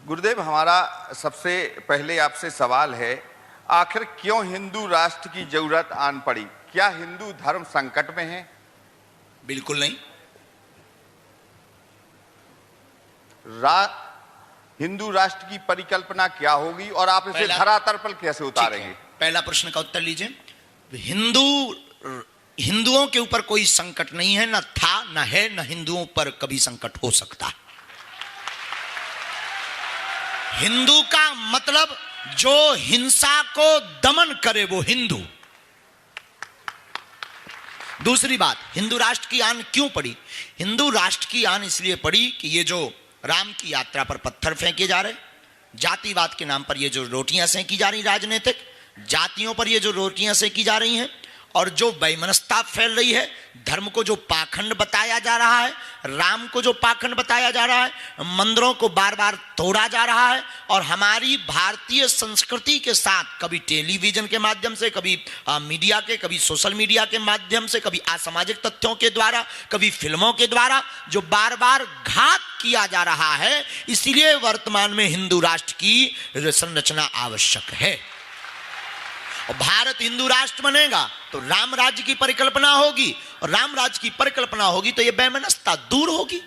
गुरुदेव, हमारा सबसे पहले आपसे सवाल है, आखिर क्यों हिंदू राष्ट्र की जरूरत आन पड़ी? क्या हिंदू धर्म संकट में है? बिल्कुल नहीं। हिंदू राष्ट्र की परिकल्पना क्या होगी और आप इसे धरातल पर कैसे उतारेंगे? पहला प्रश्न का उत्तर लीजिए। हिंदुओं के ऊपर कोई संकट नहीं है, न था, न है, न हिंदुओं पर कभी संकट हो सकता है। हिंदू का मतलब जो हिंसा को दमन करे वो हिंदू। दूसरी बात, हिंदू राष्ट्र की आन क्यों पड़ी? हिंदू राष्ट्र की आन इसलिए पड़ी कि ये जो राम की यात्रा पर पत्थर फेंके जा रहे, जातिवाद के नाम पर ये जो रोटियां सेंकी जा रही, राजनीतिक जातियों पर ये जो रोटियां सेंकी जा रही हैं, और जो वैमनस्यता फैल रही है, धर्म को जो पाखंड बताया जा रहा है, राम को जो पाखंड बताया जा रहा है, मंदिरों को बार बार तोड़ा जा रहा है, और हमारी भारतीय संस्कृति के साथ कभी टेलीविजन के माध्यम से, कभी मीडिया के, कभी सोशल मीडिया के माध्यम से, कभी असामाजिक तथ्यों के द्वारा, कभी फिल्मों के द्वारा जो बार बार घात किया जा रहा है, इसीलिए वर्तमान में हिंदू राष्ट्र की संरचना आवश्यक है। और भारत हिंदू राष्ट्र बनेगा तो राम राज्य की परिकल्पना होगी, और राम राज्य की परिकल्पना होगी तो यह वैमनस्यता दूर होगी।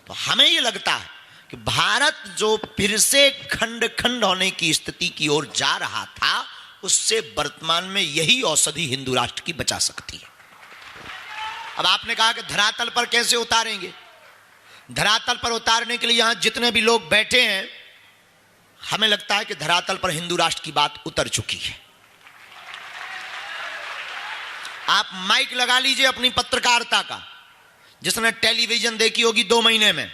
तो हमें यह लगता है कि भारत जो फिर से खंड खंड होने की स्थिति की ओर जा रहा था, उससे वर्तमान में यही औषधि हिंदू राष्ट्र की बचा सकती है। अब आपने कहा कि धरातल पर कैसे उतारेंगे? धरातल पर उतारने के लिए यहां जितने भी लोग बैठे हैं, हमें लगता है कि धरातल पर हिंदू राष्ट्र की बात उतर चुकी है। आप माइक लगा लीजिए अपनी पत्रकारिता का। जिसने टेलीविजन देखी होगी 2 महीने में,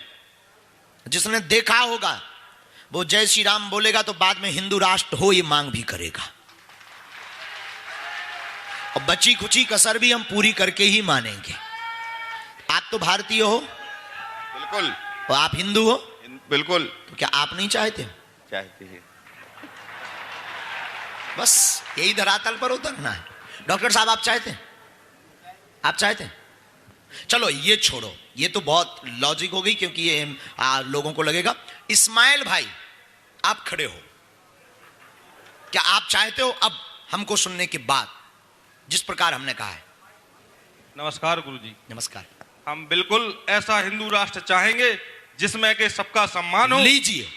जिसने देखा होगा, वो जय श्री राम बोलेगा तो बाद में हिंदू राष्ट्र हो ये मांग भी करेगा, और बची खुची कसर भी हम पूरी करके ही मानेंगे। आप तो भारतीय हो, बिल्कुल, और आप हिंदू हो, बिल्कुल। तो क्या आप नहीं चाहते? चाहते हैं। बस यही धरातल पर उतरना है। डॉक्टर साहब, आप चाहते हैं? आप चाहते हैं? चलो ये छोड़ो, ये तो बहुत लॉजिक हो गई, क्योंकि ये लोगों को लगेगा। इस्माइल भाई, आप खड़े हो, क्या आप चाहते हो अब हमको सुनने के बाद जिस प्रकार हमने कहा है? नमस्कार गुरुजी। नमस्कार। हम बिल्कुल ऐसा हिंदू राष्ट्र चाहेंगे जिसमें के सबका सम्मान हो। लीजिए,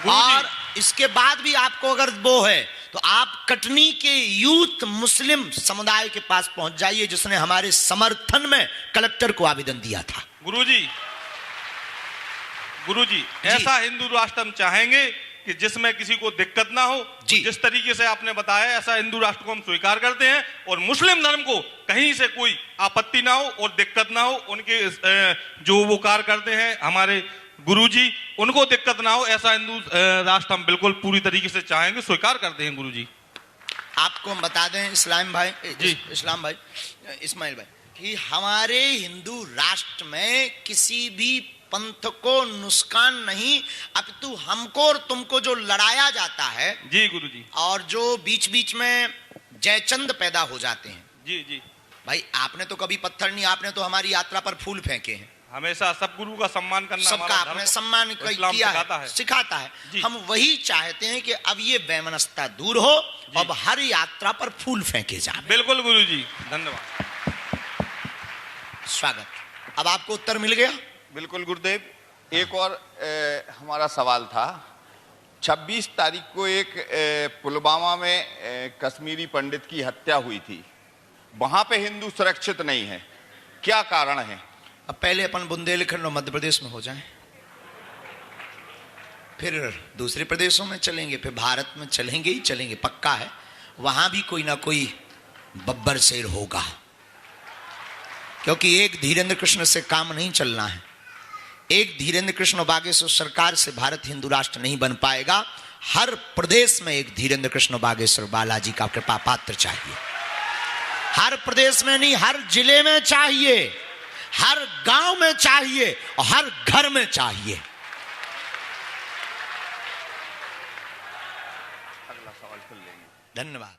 और इसके बाद भी आपको अगर वो है तो आप कटनी के यूथ मुस्लिम समुदाय के पास पहुंच जाइए, जिसने हमारे समर्थन में कलेक्टर को आवेदन दिया था। गुरुजी, ऐसा हिंदू राष्ट्र हम चाहेंगे कि जिसमें किसी को दिक्कत ना हो। जिस तरीके से आपने बताया, ऐसा हिंदू राष्ट्र को हम स्वीकार करते हैं, और मुस्लिम धर्म को कहीं से कोई आपत्ति ना हो और दिक्कत ना हो। उनके जो वो कार्य करते हैं हमारे गुरुजी, उनको दिक्कत ना हो, ऐसा हिंदू राष्ट्र हम बिल्कुल पूरी तरीके से चाहेंगे, स्वीकार करते हैं। गुरुजी, आपको हम बता दें इस्माइल भाई, कि हमारे हिंदू राष्ट्र में किसी भी पंथ को नुकसान नहीं, अपितु हमको और तुमको जो लड़ाया जाता है, जी गुरुजी, और जो बीच बीच में जयचंद पैदा हो जाते हैं। जी भाई, आपने तो कभी पत्थर नहीं, आपने तो हमारी यात्रा पर फूल फेंके हैं। हमेशा सब गुरु का सम्मान करना, सबका आपने सम्मान किया है, सिखाता है। हम वही चाहते हैं कि अब ये वैमनस्यता दूर हो, अब हर यात्रा पर फूल फेंके जाए। बिल्कुल गुरुजी, धन्यवाद, स्वागत। अब आपको उत्तर मिल गया। बिल्कुल गुरुदेव, एक और हमारा सवाल था। 26 तारीख को एक पुलवामा में कश्मीरी पंडित की हत्या हुई थी, वहां पे हिंदू सुरक्षित नहीं है, क्या कारण है? अब पहले अपन बुंदेलखंड और मध्य प्रदेश में हो जाएं, फिर दूसरे प्रदेशों में चलेंगे, फिर भारत में चलेंगे ही चलेंगे, पक्का है। वहां भी कोई ना कोई बब्बर शेर होगा, क्योंकि एक धीरेन्द्र कृष्ण से काम नहीं चलना है। एक धीरेन्द्र कृष्ण बागेश्वर सरकार से भारत हिंदू राष्ट्र नहीं बन पाएगा। हर प्रदेश में एक धीरेन्द्र कृष्ण बागेश्वर बालाजी का कृपा पात्र चाहिए। हर प्रदेश में नहीं, हर जिले में चाहिए, हर गांव में चाहिए, और हर घर में चाहिए। अगला सवाल फिर लेंगे। धन्यवाद।